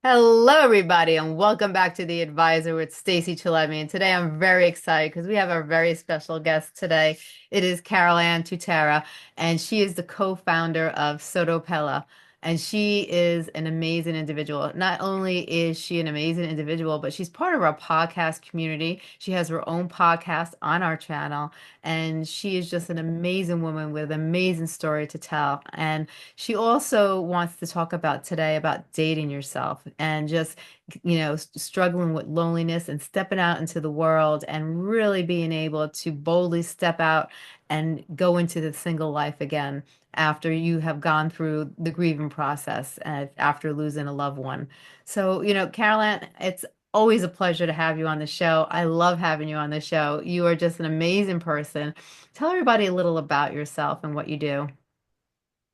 Hello, everybody, and welcome back to The Advisor with Stacey Chillemi. And today I'm very excited because we have our very special guest today. It is CarolAnn Tutera, and she is the co-founder of SottoPelle. And she is an amazing individual. Not only is she an amazing individual, but she's part of our podcast community. She has her own podcast on our channel, and she is just an amazing woman with an amazing story to tell. And she also wants to talk about today about dating yourself and just, struggling with loneliness and stepping out into the world and really being able to boldly step out and go into the single life again after you have gone through the grieving process and after losing a loved one. So, CarolAnn, it's always a pleasure to have you on the show. I love having you on the show. You are just an amazing person. Tell everybody a little about yourself and what you do.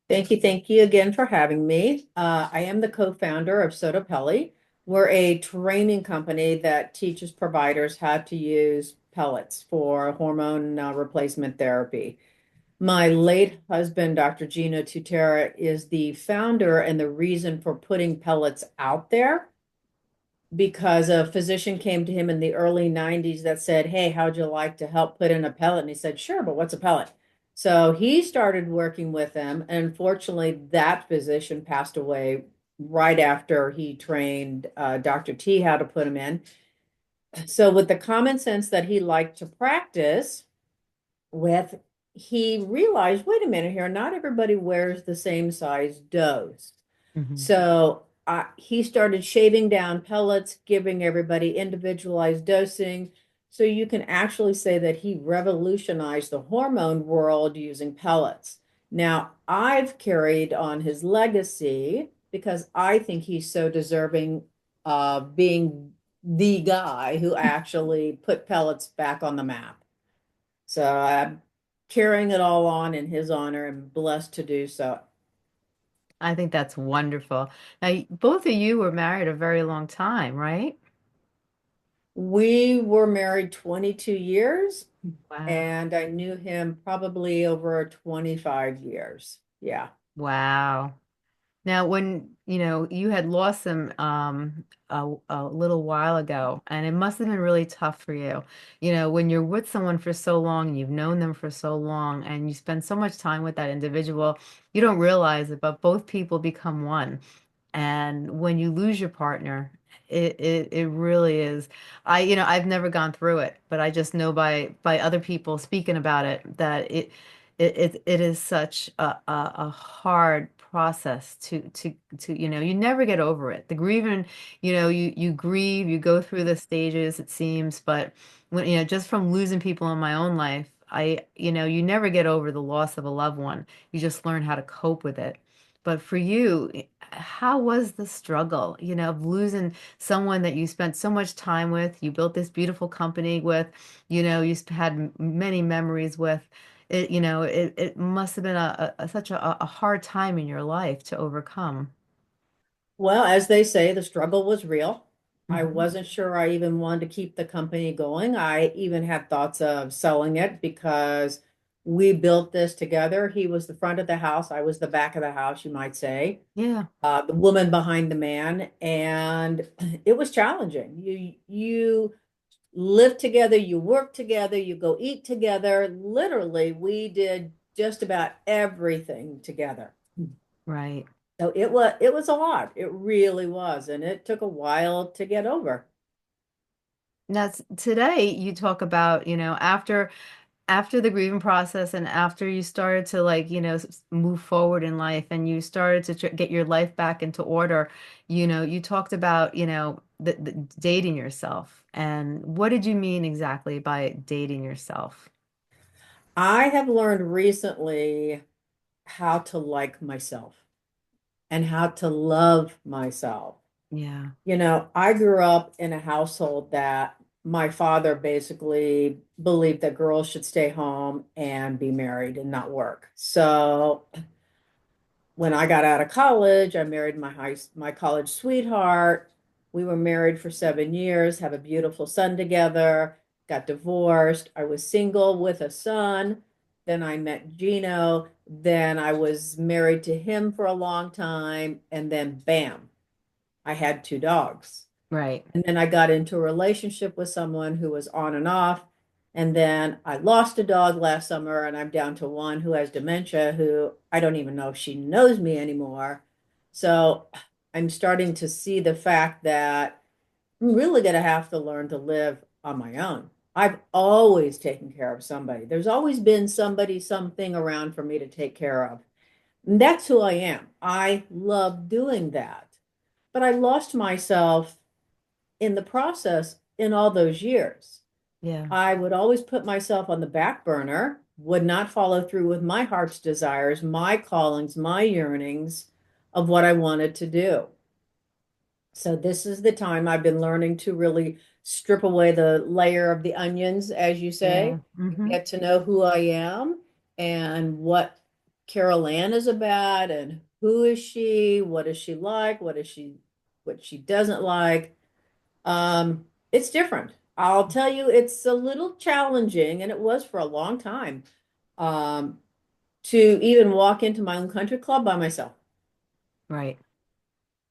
Thank you again for having me. I am the co-founder of SottoPelle. We're a training company that teaches providers how to use pellets for hormone replacement therapy. My late husband, Dr. Gino Tutera, is the founder and the reason for putting pellets out there because a physician came to him in the early 90s that said, "Hey, how'd you like to help put in a pellet?" And he said, "Sure, but what's a pellet?" So he started working with them. And unfortunately, that physician passed away right after he trained Dr. T how to put them in. So, with the common sense that he liked to practice with, he realized, wait a minute here, not everybody wears the same size dose. Mhm. So he started shaving down pellets, giving everybody individualized dosing. So you can actually say that he revolutionized the hormone world using pellets. Now, I've carried on his legacy because I think he's so deserving of being the guy who actually put pellets back on the map. So I'm carrying it all on in his honor and blessed to do so. I think that's wonderful. Now, both of you were married a very long time, right? We were married 22 years, Wow. and I knew him probably over 25 years. Yeah. Wow. Now, when, you had lost him a little while ago, and it must have been really tough for you. When you're with someone for so long, and you've known them for so long, and you spend so much time with that individual, you don't realize it, but both people become one. And when you lose your partner, it really is. I've never gone through it, but I just know by other people speaking about it that it is such a hard process to you never get over it. The grieving, you grieve, you go through the stages, it seems, but when, just from losing people in my own life, you never get over the loss of a loved one. You just learn how to cope with it. But for you, how was the struggle, of losing someone that you spent so much time with, you built this beautiful company with, had many memories with. It must have been such a hard time in your life to overcome. Well, as they say, the struggle was real. I Hmm. wasn't sure I even wanted to keep the company going. I even had thoughts of selling it because we built this together. He was the front of the house, I was the back of the house, you might say. Yeah. The woman behind the man, and it was challenging. You live together, you work together, you go eat together. Literally, we did just about everything together. Right. So it was a lot. It really was, and it took a while to get over. Now, today you talk about, after the grieving process and after you started to like, move forward in life and you started to get your life back into order, you talked about, the dating yourself. And what did you mean exactly by dating yourself? I have learned recently how to like myself and how to love myself. Yeah. I grew up in a household that my father basically believed that girls should stay home and be married and not work. So when I got out of college, I married my college sweetheart. We were married for 7 years, have a beautiful son together, got divorced. I was single with a son. Then I met Gino. Then I was married to him for a long time. And then bam. I had two dogs. Right. And then I got into a relationship with someone who was on and off. And then I lost a dog last summer, and I'm down to one who has dementia, who I don't even know if she knows me anymore. So I'm starting to see the fact that I'm really going to have to learn to live on my own. I've always taken care of somebody. There's always been somebody, something around for me to take care of. And that's who I am. I love doing that. But I lost myself in the process in all those years. Yeah. I would always put myself on the back burner, would not follow through with my heart's desires, my callings, my yearnings of what I wanted to do. So this is the time I've been learning to really strip away the layer of the onions, as you Yeah. say, and Hmm. get to know who I am and what CarolAnn is about and who is she, what is she like, what she doesn't like. It's different. I'll tell you, it's a little challenging, and it was for a long time, um, to even walk into my own country club by myself. Right.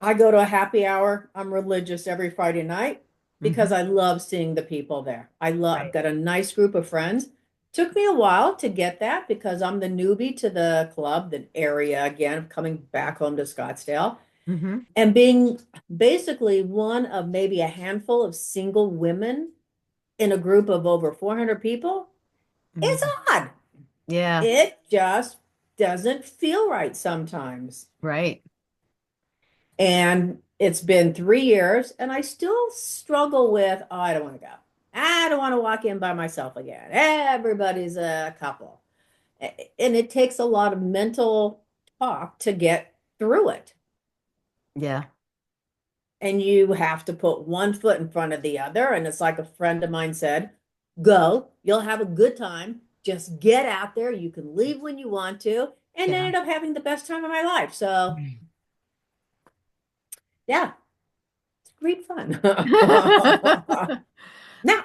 I go to a happy hour. I'm religious every Friday night because Hmm. I love seeing the people there. I've Right. got a nice group of friends. Took me a while to get that because I'm the newbie to the club, the area again, coming back home to Scottsdale Hmm. and being basically one of maybe a handful of single women in a group of over 400 people. It's Hmm. odd. Yeah. It just doesn't feel right sometimes. Right. And it's been 3 years, and I still struggle with, oh, I don't want to go. I don't want to walk in by myself again. Everybody's a couple. And it takes a lot of mental talk to get through it. Yeah. And you have to put one foot in front of the other. And it's like a friend of mine said, go, you'll have a good time. Just get out there. You can leave when you want to. And I Yeah. ended up having the best time of my life. So, yeah, it's great fun. Now,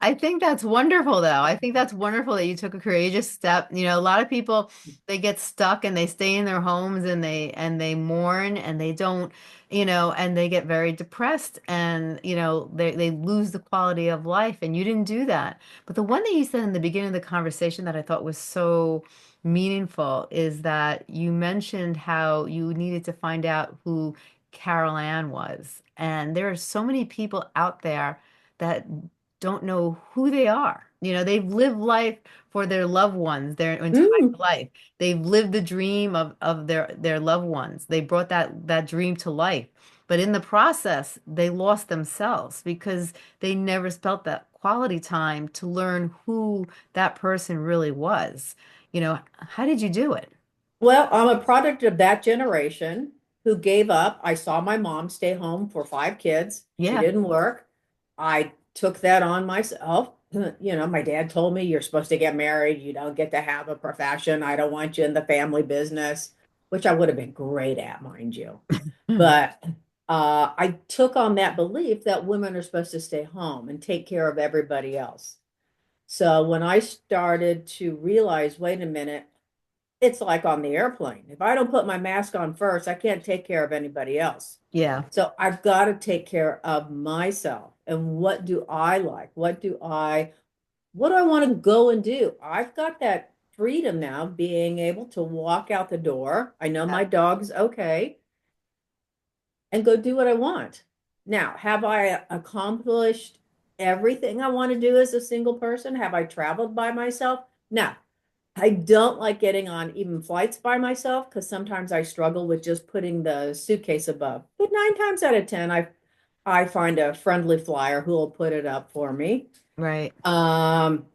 I think that's wonderful, though. I think that's wonderful that you took a courageous step. A lot of people they get stuck and they stay in their homes and they mourn and they don't, and they get very depressed and they lose the quality of life. And you didn't do that. But the one that you said in the beginning of the conversation that I thought was so meaningful is that you mentioned how you needed to find out who Carol Ann was. And there are so many people out there that don't know who they are. They've lived life for their loved ones their entire mm, life. They've lived the dream of their loved ones. They brought that dream to life. But in the process, they lost themselves because they never spent that quality time to learn who that person really was. How did you do it? well, I'm a product of that generation who gave up. I saw my mom stay home for 5 kids. She Yeah, didn't work. I took that on myself. My dad told me you're supposed to get married. You don't get to have a profession. I don't want you in the family business, which I would have been great at, mind you. But I took on that belief that women are supposed to stay home and take care of everybody else. So when I started to realize, wait a minute, it's like on the airplane. If I don't put my mask on first, I can't take care of anybody else. yeah, So I've got to take care of myself. And what do I like? What do I want to go and do? I've got that freedom now, being able to walk out the door. I know my dog's okay and go do what I want. Now, have I accomplished everything I want to do as a single person? Have I traveled by myself? No. I don't like getting on even flights by myself because sometimes I struggle with just putting the suitcase above. But 9 times out of 10, I find a friendly flyer who will put it up for me. right. Um,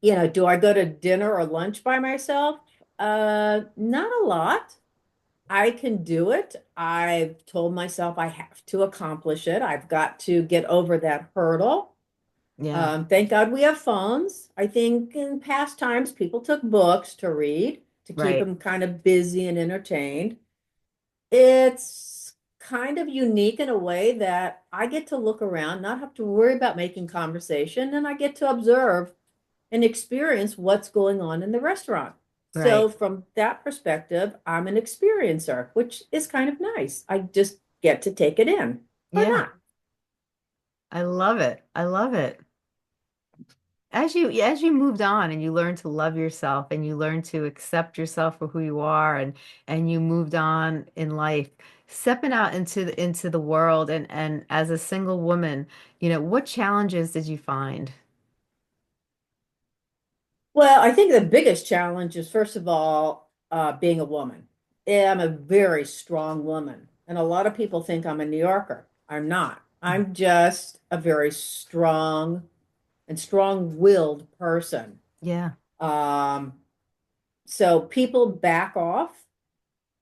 do I go to dinner or lunch by myself? Not a lot. I can do it. I've told myself I have to accomplish it. I've got to get over that hurdle. Yeah, Thank God we have phones. I think in past times people took books to read to keep right. them kind of busy and entertained. It's kind of unique in a way that I get to look around, not have to worry about making conversation, and I get to observe and experience what's going on in the restaurant. So Right. from that perspective, I'm an experiencer, which is kind of nice. I just get to take it in or Yeah. not. I love it. I love it. As you moved on and you learned to love yourself and you learned to accept yourself for who you are and you moved on in life, stepping out into the world and as a single woman, what challenges did you find? Well, I think the biggest challenge is, first of all, being a woman. Yeah, I'm a very strong woman, and a lot of people think I'm a New Yorker. I'm not. I'm just a very strong and strong-willed person. Yeah. Um, so people back off,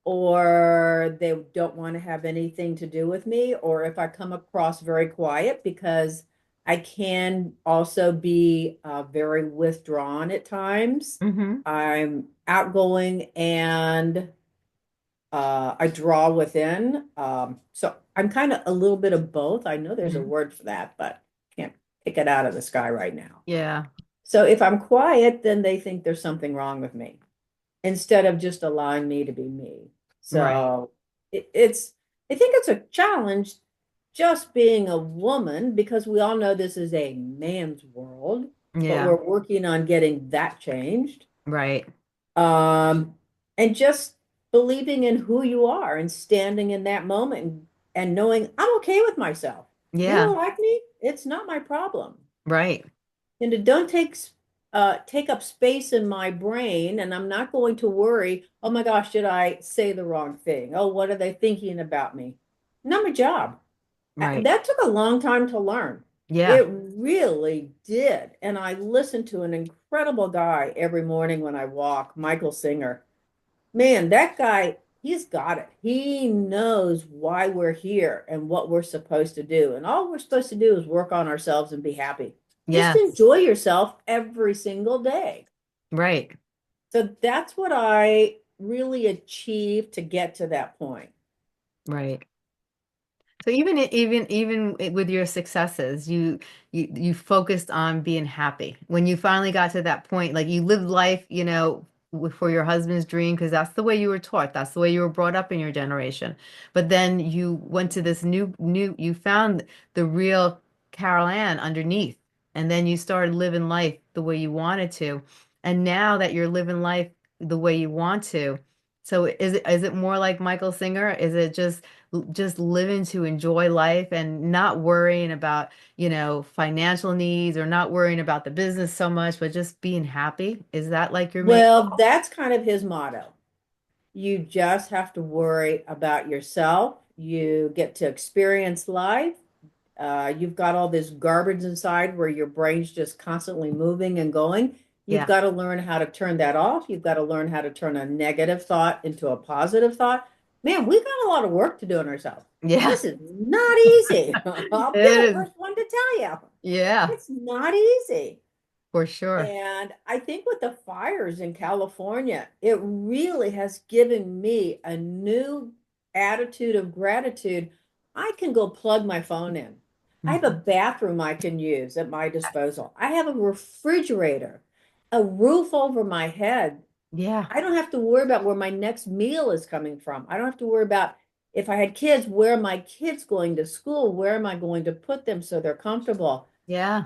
or they don't want to have anything to do with me, or if I come across very quiet, because I can also be very withdrawn at times. Mm-hmm. I'm outgoing and I draw within. So I'm kind of a little bit of both. I know there's a Hmm. word for that, but can't pick it out of the sky right now. Yeah. So if I'm quiet, then they think there's something wrong with me instead of just allowing me to be me. Right. So it's, I think it's a challenge just being a woman because we all know this is a man's world, but Yeah. we're working on getting that changed. Right. Um, and just believing in who you are and standing in that moment and knowing I'm okay with myself. You Yeah. don't like me? It's not my problem. Right. And it don't take up space in my brain, and I'm not going to worry, oh my gosh, did I say the wrong thing? Oh, what are they thinking about me? Not my job. Right. That took a long time to learn. Yeah. It really did. And I listened to an incredible guy every morning when I walk, Michael Singer. Man, that guy, he's got it. He knows why we're here and what we're supposed to do. And all we're supposed to do is work on ourselves and be happy. Just Yes. enjoy yourself every single day. Right. So that's what I really achieved to get to that point. Right. So even with your successes, you focused on being happy. When you finally got to that point, like you lived life, for your husband's dream, because that's the way you were taught. That's the way you were brought up in your generation. But then you went to this you found the real Carol Ann underneath, and then you started living life the way you wanted to. And now that you're living life the way you want to, so is it more like Michael Singer? Is it just living to enjoy life and not worrying about, financial needs or not worrying about the business so much, but just being happy? Is that like your main Well, goal? that's kind of his motto. You just have to worry about yourself. You get to experience life. You've got all this garbage inside where your brain's just constantly moving and going. You've Yeah. got to learn how to turn that off. You've got to learn how to turn a negative thought into a positive thought. Man, we've got a lot of work to do on ourselves. Yeah. This is not easy. I'll be It the is. first one to tell you. Yeah, It's not easy. for sure. And I think with the fires in California, it really has given me a new attitude of gratitude. I can go plug my phone in. I have a Mhm. bathroom I can use at my disposal. I have a refrigerator, a roof over my head. Yeah. I don't have to worry about where my next meal is coming from. I don't have to worry about if I had kids, where are my kids going to school? Where am I going to put them so they're comfortable? Yeah.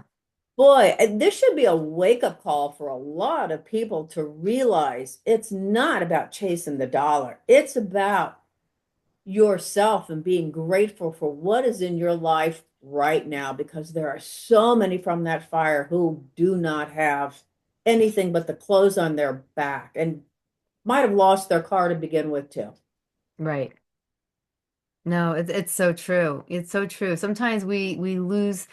Boy, this should be a wake-up call for a lot of people to realize it's not about chasing the dollar. It's about yourself and being grateful for what is in your life right now, because there are so many from that fire who do not have anything but the clothes on their back and might have lost their car to begin with too. Right. No, it's so true. It's so true. Sometimes we lose,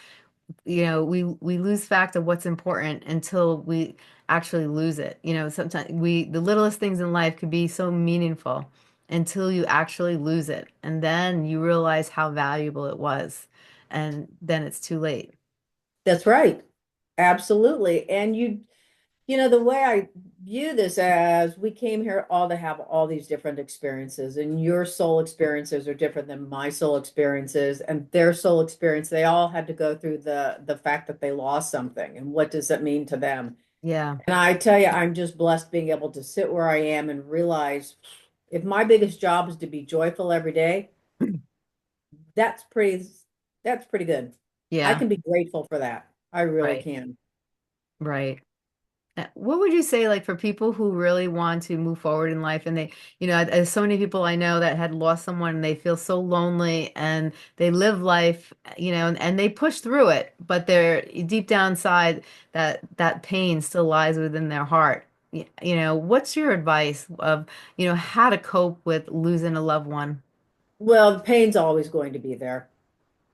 we lose fact of what's important until we actually lose it. Sometimes the littlest things in life could be so meaningful until you actually lose it. And then you realize how valuable it was. And then it's too late. That's right. Absolutely. And the way I view this as we came here all to have all these different experiences, and your soul experiences are different than my soul experiences, and their soul experience, they all had to go through the fact that they lost something, and what does that mean to them? Yeah. And I tell you, I'm just blessed being able to sit where I am and realize if my biggest job is to be joyful every day, that's pretty, that's pretty good. I Yeah. can be grateful for that. I really Right. can. Right. What would you say, like, for people who really want to move forward in life and they, there's so many people I know that had lost someone and they feel so lonely and they live life, and they push through it, but they're deep down inside that pain still lies within their heart. What's your advice of, how to cope with losing a loved one? Well, the pain's always going to be there.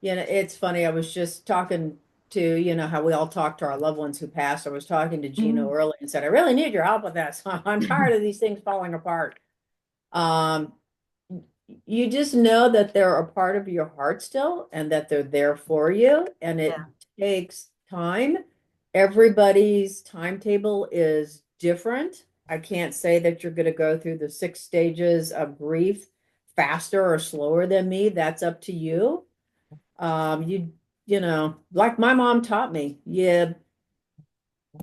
It's funny. I was just talking to, how we all talk to our loved ones who passed. I was talking to Gino Mhm. earlier and said, I really need your help with this. I'm tired of these things falling apart. Um, you just know that they're a part of your heart still and that they're there for you. And it Yeah. takes time. Everybody's timetable is different. I can't say that you're going to go through the 6 stages of grief faster or slower than me. That's up to you. Like my mom taught me, you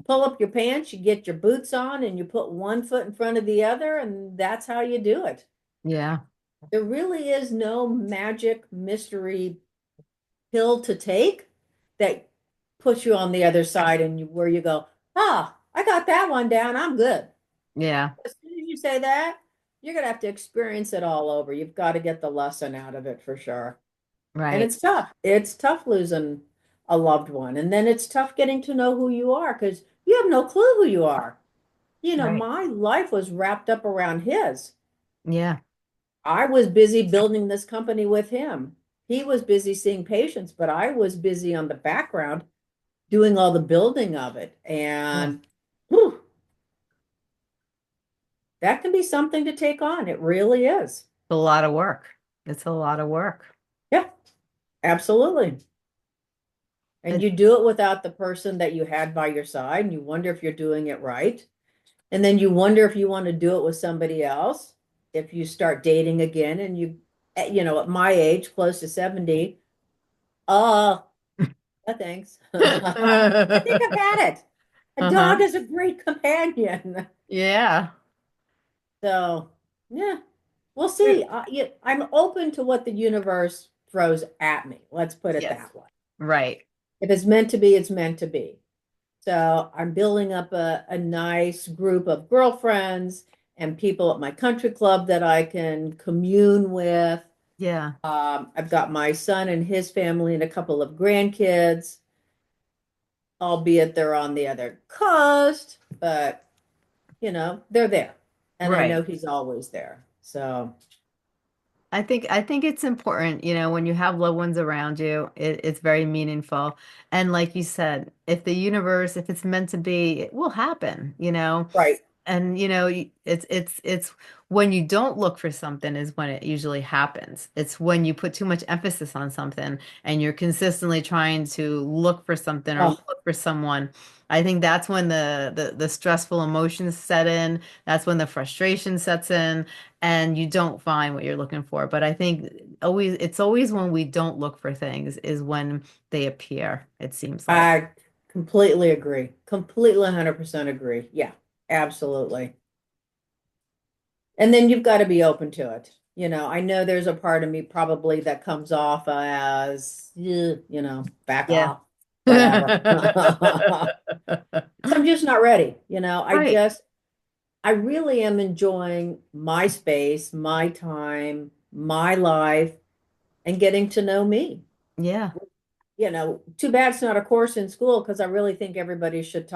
pull up your pants, you get your boots on, and you put one foot in front of the other, and that's how you do it. Yeah. There really is no magic mystery pill to take that puts you on the other side and where you go, ah, I got that one down, I'm good. Yeah. As soon as you say that, you're gonna have to experience it all over. You've got to get the lesson out of it for sure. And Right. it's tough. It's tough losing a loved one. And then it's tough getting to know who you are because you have no clue who you are. Right. My life was wrapped up around his. Yeah. I was busy building this company with him. He was busy seeing patients, but I was busy on the background doing all the building of it. Yeah. And whew, that can be something to take on. It really is. It's a lot of work. It's a lot of work. Yeah, absolutely. And It, you do it without the person that you had by your side, and you wonder if you're doing it right. And then you wonder if you want to do it with somebody else. If you start dating again and at my age, close to 70, oh, thanks. I think I've had it. A uh-huh. dog is a great companion. Yeah. So, yeah, we'll see. I'm open to what the universe throws at me. Let's put it Yes. that way. Right. If it's meant to be, it's meant to be. So I'm building up a nice group of girlfriends and people at my country club that I can commune with. Yeah. I've got my son and his family and a couple of grandkids, albeit they're on the other coast, but they're there. And I Right. know he's always there. So, I think it's important, when you have loved ones around you, it's very meaningful. And like you said, if it's meant to be, it will happen. right. And it's when you don't look for something is when it usually happens. It's when you put too much emphasis on something and you're consistently trying to look for something or Oh, look for someone. I think that's when the stressful emotions set in. That's when the frustration sets in and you don't find what you're looking for. But I think it's always when we don't look for things is when they appear, it seems like. I completely agree. Completely 100% agree. Yeah, absolutely. And then you've got to be open to it. I know there's a part of me probably that comes off as, back Yeah. off, whatever. I'm just not ready. Right. I really am enjoying my space, my time, my life, and getting to know me. Yeah. Too bad it's not a course in school because I really think everybody should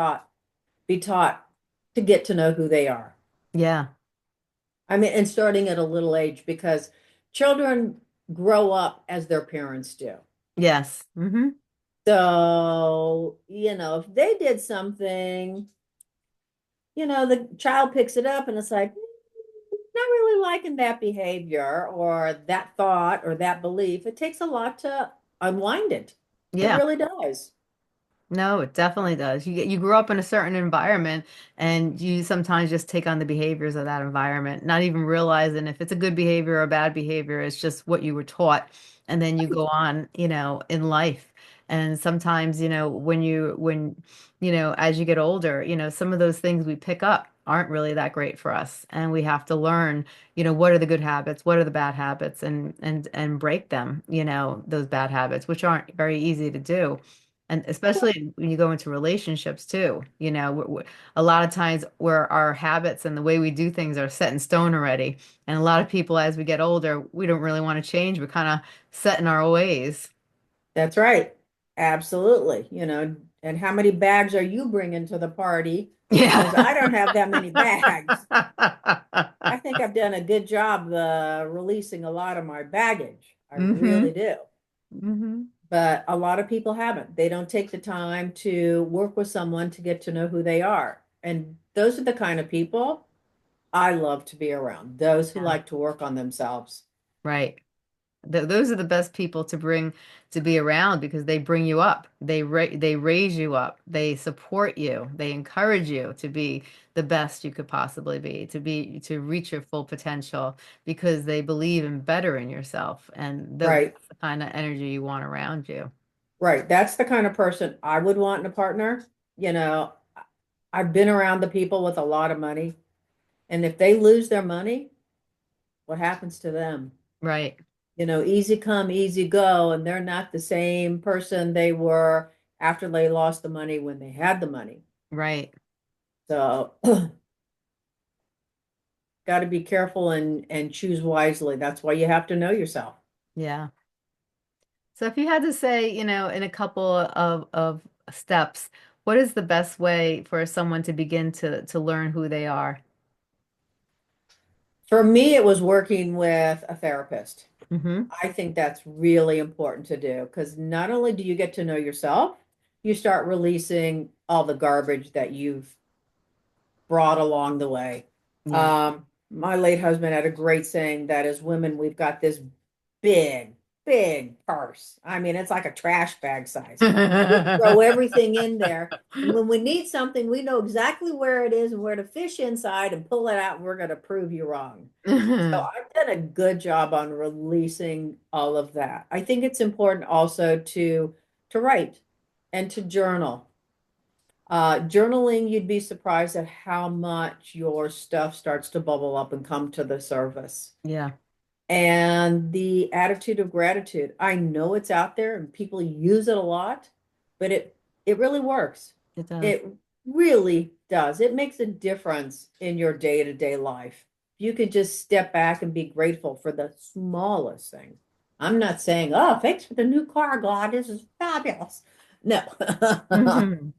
be taught to get to know who they are. Yeah. I mean, and starting at a little age because children grow up as their parents do. Yes. So, if they did something, the child picks it up and it's like, not really liking that behavior or that thought or that belief. It takes a lot to unwind it. It Yeah. really does. No, it definitely does. You grow up in a certain environment and you sometimes just take on the behaviors of that environment, not even realizing if it's a good behavior or a bad behavior. It's just what you were taught. And then you go on, in life. And sometimes, as you get older, some of those things we pick up aren't really that great for us. And we have to learn, what are the good habits, what are the bad habits, and break them, those bad habits, which aren't very easy to do. And especially when you go into relationships too, a lot of times where our habits and the way we do things are set in stone already. And a lot of people, as we get older, we don't really want to change. We're kind of set in our ways. That's right. Absolutely. And how many bags are you bringing to the party? Because I don't have that many bags. Yeah. I think I've done a good job releasing a lot of my baggage. I hmm really do. hmm But a lot of people haven't. They don't take the time to work with someone to get to know who they are. And those are the kind of people I love to be around, those who Yeah. like to work on themselves. Right. Those are the best people to bring to be around because they bring you up. They raise you up. They support you. They encourage you to be the best you could possibly be, to reach your full potential because they believe in better in yourself. And Right, that's the kind of energy you want around you. right. That's the kind of person I would want in a partner. You know, I've been around the people with a lot of money, and if they lose their money, what happens to them? Right. Easy come, easy go, and they're not the same person they were after they lost the money when they had the money. Right. So, got to be careful and choose wisely. That's why you have to know yourself. Yeah. So if you had to say, in a couple of steps, what is the best way for someone to begin to learn who they are? For me, it was working with a therapist. hmm I think that's really important to do because not only do you get to know yourself, you start releasing all the garbage that you've brought along the way. Yeah. My late husband had a great saying that as women, we've got this big, big purse. I mean, it's like a trash bag size. And we throw everything in there. And when we need something, we know exactly where it is and where to fish inside and pull it out. And we're going to prove you wrong. So I've done a good job on releasing all of that. I think it's important also to write and to journal. Journaling, you'd be surprised at how much your stuff starts to bubble up and come to the surface. Yeah, And the attitude of gratitude. I know it's out there and people use it a lot, but it really works. it does. It really does. It makes a difference in your day-to-day life. You could just step back and be grateful for the smallest thing. I'm not saying, oh, thanks for the new car, God. This is fabulous. No. hmm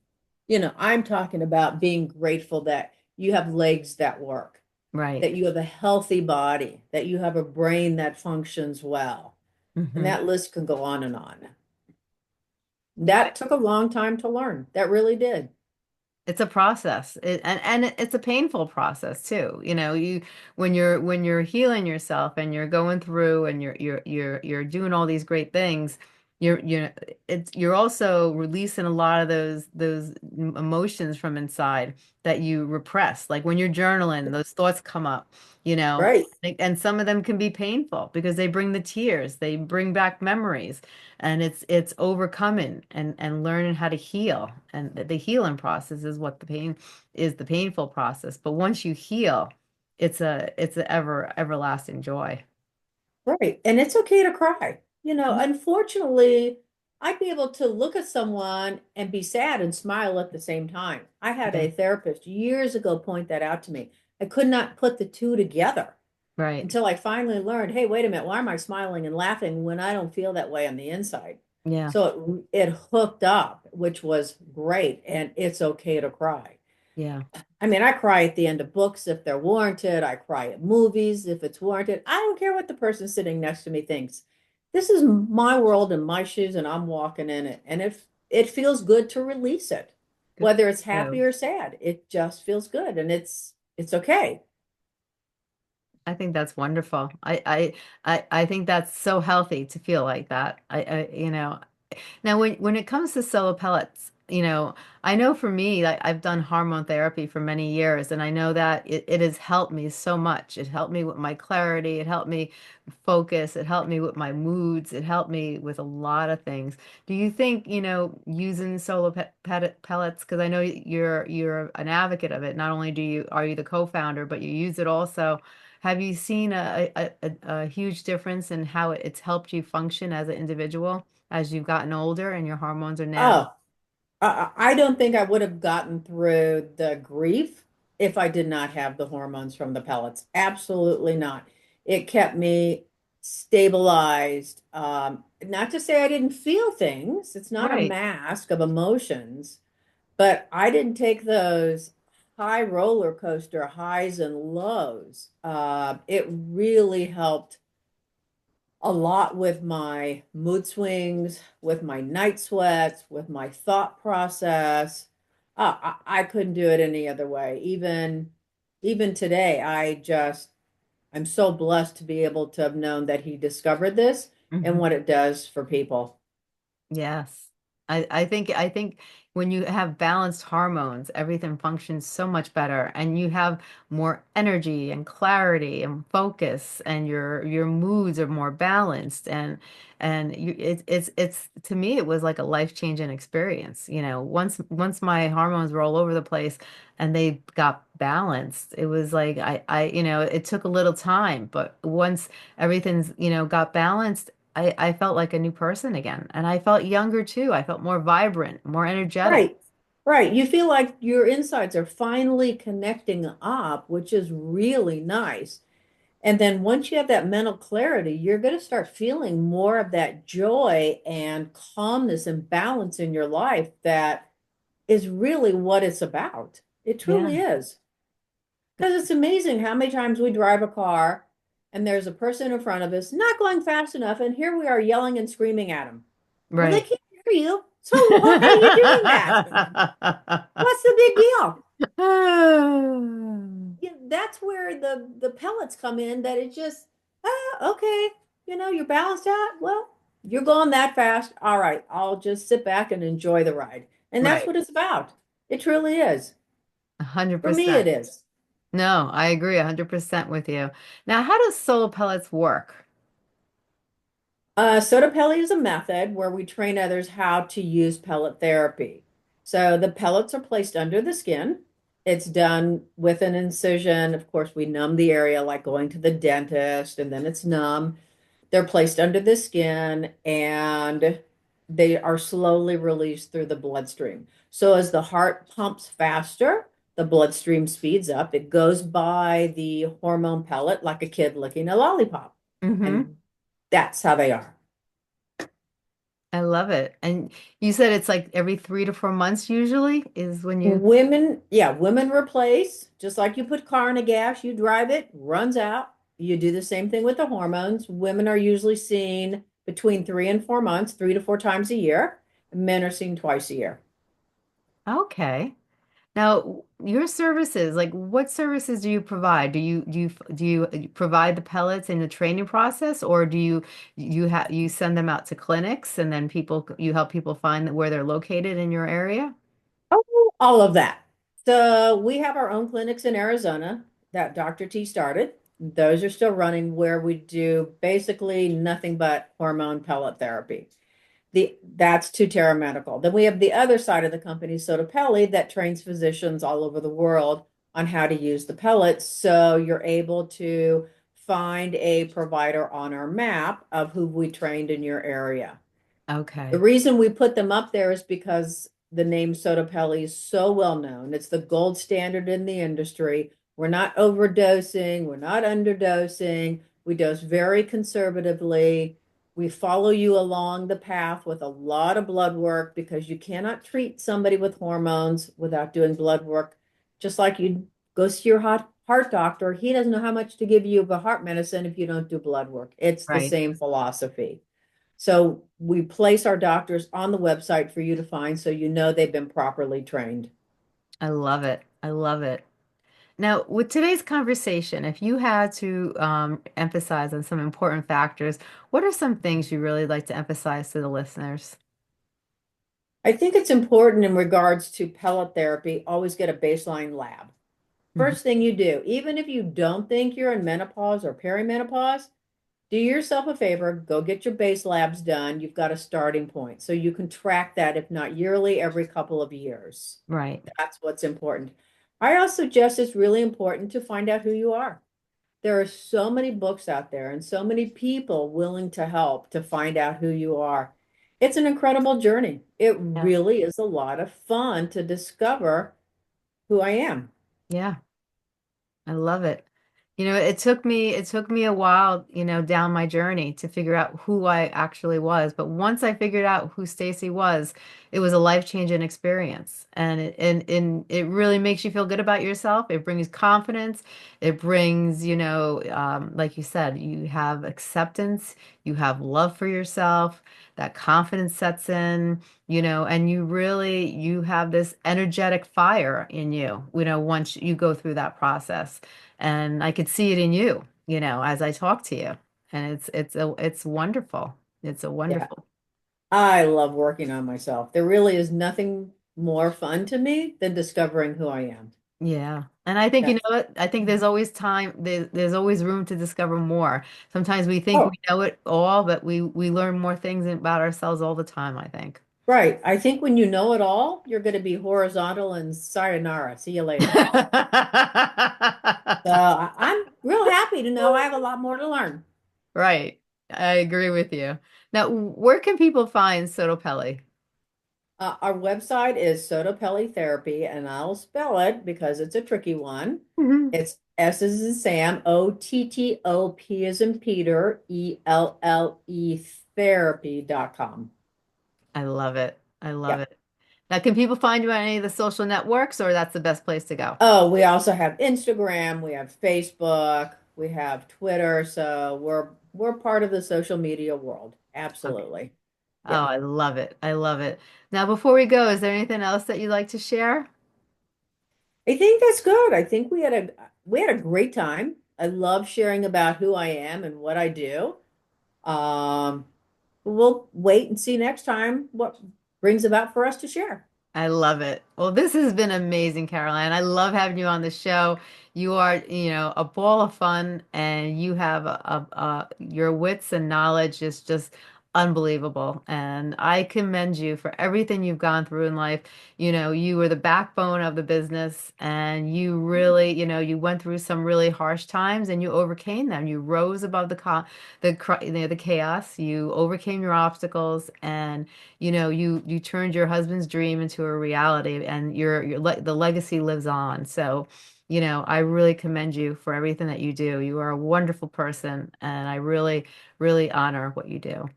I'm talking about being grateful that you have legs that work, Right. that you have a healthy body, that you have a brain that functions well. And hmm that list can go on and on. That took a long time to learn. That really did. It's a process. And it's a painful process too. When you're healing yourself and you're going through and you're doing all these great things, you're also releasing a lot of those emotions from inside that you repress. Like when you're journaling, those thoughts come up, you know. Right. And some of them can be painful because they bring the tears, they bring back memories, and it's overcoming and learning how to heal. And the healing process is what the painful process. But once you heal, it's a everlasting joy. Right. And it's okay to cry. Unfortunately, I'd be able to look at someone and be sad and smile at the same time. I had Yeah, a therapist years ago point that out to me. I could not put the two together right. until I finally learned, hey, wait a minute, why am I smiling and laughing when I don't feel that way on the inside? Yeah, So it hooked up, which was great. And it's okay to cry. yeah. I mean, I cry at the end of books if they're warranted. I cry at movies if it's warranted. I don't care what the person sitting next to me thinks. This is my world and my shoes, and I'm walking in it. And if it feels good to release it, Good whether it's for happy you. or sad, it just feels good, and it's okay. I think that's wonderful. I think that's so healthy to feel like that. Now when it comes to solar pellets. I know for me, like I've done hormone therapy for many years, and I know that it has helped me so much. It helped me with my clarity, it helped me focus, it helped me with my moods, it helped me with a lot of things. Do you think, using pellets, because I know you're an advocate of it. Not only are you the co-founder, but you use it also. Have you seen a huge difference in how it's helped you function as an individual as you've gotten older and your hormones are now? Oh, I don't think I would have gotten through the grief if I did not have the hormones from the pellets. Absolutely not. It kept me stabilized. Not to say I didn't feel things. It's not a Right. mask of emotions, but I didn't take those high roller coaster highs and lows. It really helped a lot with my mood swings, with my night sweats, with my thought process. I couldn't do it any other way. Even today, I'm so blessed to be able to have known that he discovered this and Mhm. what it does for people. Yes. I think when you have balanced hormones, everything functions so much better and you have more energy and clarity and focus and your moods are more balanced and it's to me it was like a life-changing experience. Once my hormones were all over the place and they got balanced, it was like it took a little time, but once everything's, got balanced, I felt like a new person again. And I felt younger too. I felt more vibrant, more energetic. Right, right. You feel like your insides are finally connecting up, which is really nice. And then once you have that mental clarity, you're going to start feeling more of that joy and calmness and balance in your life that is really what it's about. It truly Yeah. is. Because it's amazing how many times we drive a car and there's a person in front of us not going fast enough, and here we are yelling and screaming at them. Well, they Right. can't hear you. So why are you doing that? What's the big deal? Yeah, that's where the pellets come in, that it just, okay, you're balanced out. Well, you're going that fast. All right, I'll just sit back and enjoy the ride. And that's Right. what it's about. It truly is. For me, 100%. it is. No, I agree 100% with you. Now, how does solar pellets work? SottoPelle is a method where we train others how to use pellet therapy. So the pellets are placed under the skin. It's done with an incision. Of course, we numb the area like going to the dentist, and then it's numb. They're placed under the skin and they are slowly released through the bloodstream. So as the heart pumps faster, the bloodstream speeds up. It goes by the hormone pellet like a kid licking a lollipop. Hmm. And that's how they are. I love it. And you said it's like every 3 to 4 months usually is when you. Women, yeah, women replace, just like you put car in a gas, you drive it, runs out. You do the same thing with the hormones. Women are usually seen between 3 and 4 months, 3 to 4 times a year. Men are seen twice a year. Okay. Now, your services, like what services do you provide? Do you provide the pellets in the training process, or do you send them out to clinics and then you help people find where they're located in your area? Oh, all of that. So we have our own clinics in Arizona that Dr. T started. Those are still running, where we do basically nothing but hormone pellet therapy. That's Tutera Medical. Then we have the other side of the company, SottoPelle, that trains physicians all over the world on how to use the pellets. So you're able to find a provider on our map of who we trained in your area. The Okay. reason we put them up there is because the name SottoPelle is so well known. It's the gold standard in the industry. We're not overdosing, we're not underdosing. We dose very conservatively. We follow you along the path with a lot of blood work, because you cannot treat somebody with hormones without doing blood work. Just like you go see your heart doctor, he doesn't know how much to give you of a heart medicine if you don't do blood work. It's the Right. same philosophy. So we place our doctors on the website for you to find, so you know they've been properly trained. I love it. I love it. Now, with today's conversation, if you had to emphasize on some important factors, what are some things you really like to emphasize to the listeners? I think it's important in regards to pellet therapy, always get a baseline lab. Mhm. First thing you do, even if you don't think you're in menopause or perimenopause, do yourself a favor, go get your base labs done. You've got a starting point. So you can track that, if not yearly, every couple of years. Right. That's what's important. I also suggest it's really important to find out who you are. There are so many books out there and so many people willing to help to find out who you are. It's an incredible journey. It Yeah. really is a lot of fun to discover who I am. Yeah. I love it. It took me a while, down my journey to figure out who I actually was. But once I figured out who Stacy was, it was a life-changing experience. And it really makes you feel good about yourself. It brings confidence. It brings, like you said, you have acceptance, you have love for yourself, that confidence sets in, and you have this energetic fire in you, once you go through that process. And I could see it in you, as I talk to you. And it's wonderful. It's a Yeah, wonderful. I love working on myself. There really is nothing more fun to me than discovering who I am. Yeah. And I think, you know That's what? I think there's always there's always room to discover more. Sometimes we think we oh, know it all, but we learn more things about ourselves all the time, I think. right. I think when you know it all, you're going to be horizontal and sayonara. See you later. So I'm real happy to know I have a lot more to learn. Right. I agree with you. Now, where can people find SottoPelle? Our website is SottoPelle Therapy, and I'll spell it because it's a tricky one. Mhm. It's S as in Sam, O-T-T-O, P as in Peter, E-L-L-E therapy.com. I love it. I love Yep. it. Now, can people find you on any of the social networks, or that's the best place to go? Oh, we also have Instagram, we have Facebook, we have Twitter, so we're part of the social media world. Okay. Absolutely. Oh, Yeah. I love it. I love it. Now, before we go, is there anything else that you'd like to share? I think that's good. I think we had a great time. I love sharing about who I am and what I do. Um, we'll wait and see next time what brings about for us to share. I love it. Well, this has been amazing, CarolAnn. I love having you on the show. You are, a ball of fun, and you have your wits and knowledge is just unbelievable. And I commend you for everything you've gone through in life. You were the backbone of the business, and you really, you went through some really harsh times, and you overcame them. You rose above the chaos. You overcame your obstacles, and you turned your husband's dream into a reality, and the legacy lives on. So, I really commend you for everything that you do. You are a wonderful person, and I really, really honor what you do.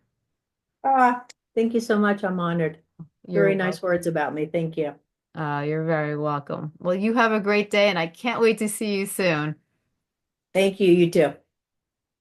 Ah, thank you so much. I'm honored. You're Very nice welcome. words about me. Thank you. You're very welcome. Well, you have a great day, and I can't wait to see you soon. Thank you. You too.